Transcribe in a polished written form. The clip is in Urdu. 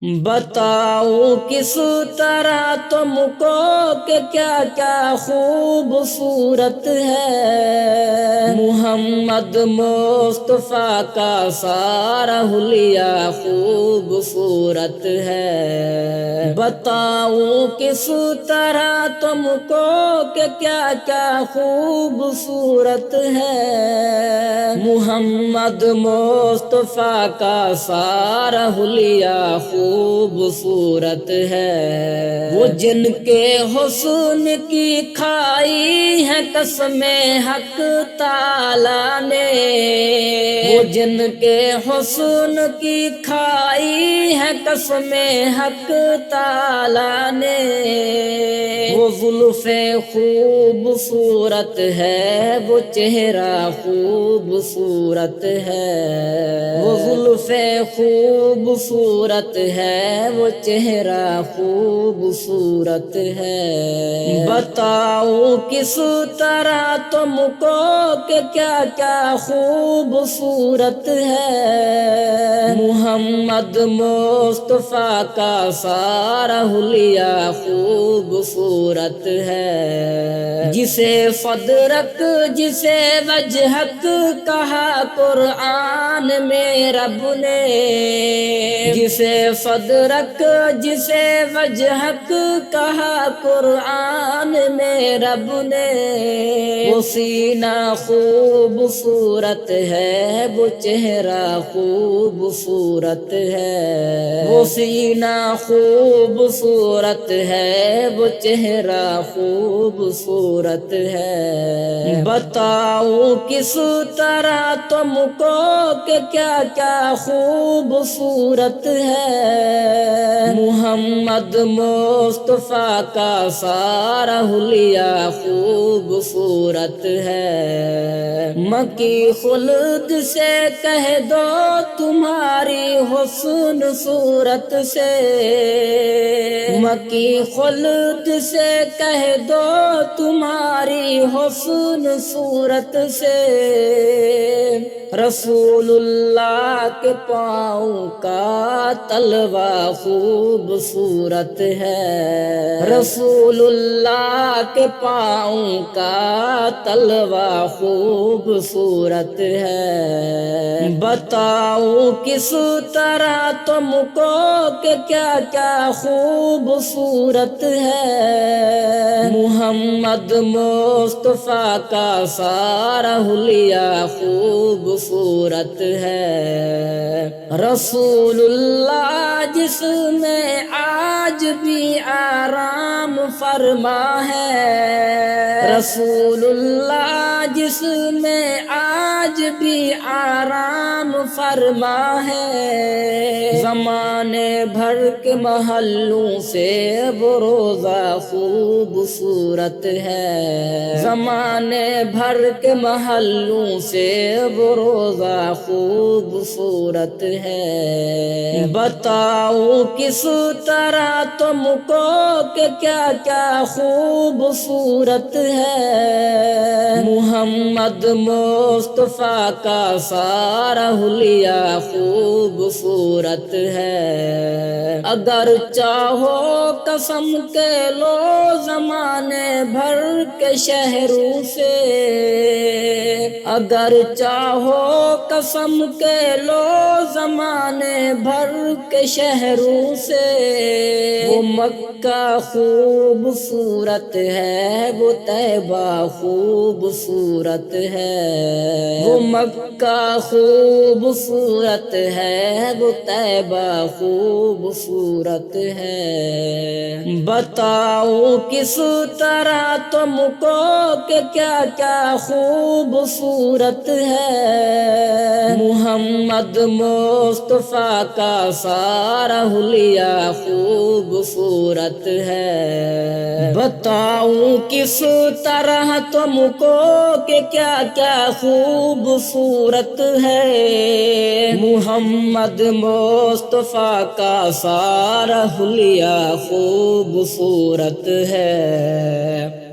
بتاؤ کس طرح تم کو کہ کیا کیا خوبصورت ہے محمد مصطفیٰ کا سارا حلیہ خوبصورت ہے۔ بتاؤ کس طرح تم کو کہ کیا کیا خوبصورت ہے محمد مصطفیٰ کا سارا حلیہ خوبصورت ہے۔ وہ جن کے حسن کی کھائی ہے قسم حق تعالی نے، وہ جن کے حسن کی کھائی ہے قسم حق تعالی نے، وہ زلف خوبصورت ہے، وہ چہرہ خوبصورت ہے، وہ زلف خوبصورت ہے، وہ چہرہ خوبصورت ہے۔ بتاؤ کس طرح تم کو کہ کیا کیا خوبصورت ہے محمد مصطفیٰ کا سارا حلیہ خوبصورت ہے۔ جسے صدرک جسے وجہک کہا قرآن میں رب نے، جسے صدرک جسے وجہک کہا قرآن میں رب نے، وہ سینہ خوبصورت ہے، وہ چہرہ خوبصورت ہے، وہ سینہ خوبصورت ہے، وہ چہرہ خوبصورت ہے۔ بتاؤ کس طرح تم کو کہ کیا کیا خوبصورت ہے محمد مصطفیٰ کا سارا حلیہ خوبصورت ہے۔ مکی خلد سے کہہ دو تمہاری حسن صورت سے، مکی خلد سے کہہ دو تمہاری حسن صورت سے، رسول اللہ کے پاؤں کا تلوا خوبصورت ہے، رسول اللہ کے پاؤں کا تلوا خوبصورت ہے۔ بتاؤ کس طرح تم کو کہ کیا کیا خوبصورت ہے محمد مصطفیٰ کا سارا حلیہ خوبصورت ہے۔ رسول اللہ جس میں آج بھی آرام فرما ہے، رسول اللہ جس میں آج بھی آرام فرما ہے، زمانے بھر کے محلوں سے وہ روضہ خوبصورت ہے، زمانے بھر کے محلوں سے وہ روضہ خوبصورت ہے۔ بتاؤ کس طرح تم کو کہ کیا کیا خوبصورت ہے محمد مصطفیٰ کا سارا حلیہ خوبصورت ہے۔ اگر چاہو قسم کے لو زمانے بھر کے شہروں سے، اگر چاہو قسم کے لو زمانے بھر کے شہروں سے، وہ مکہ خوبصورت ہے، وہ طیبہ خوبصورت ہے، وہ مکہ خوبصورت ہے، وہ طیبہ خوبصورت ہے۔ بتاؤ کس طرح تم کو کہ کیا کیا خوبصورت ہے محمد مصطفیٰ کا سارا حلیہ خوبصورت ہے۔ بتاؤ کس طرح تم کو کہ کیا کیا خوبصورت ہے محمد مصطفیٰ کا سارا حلیہ خوبصورت ہے۔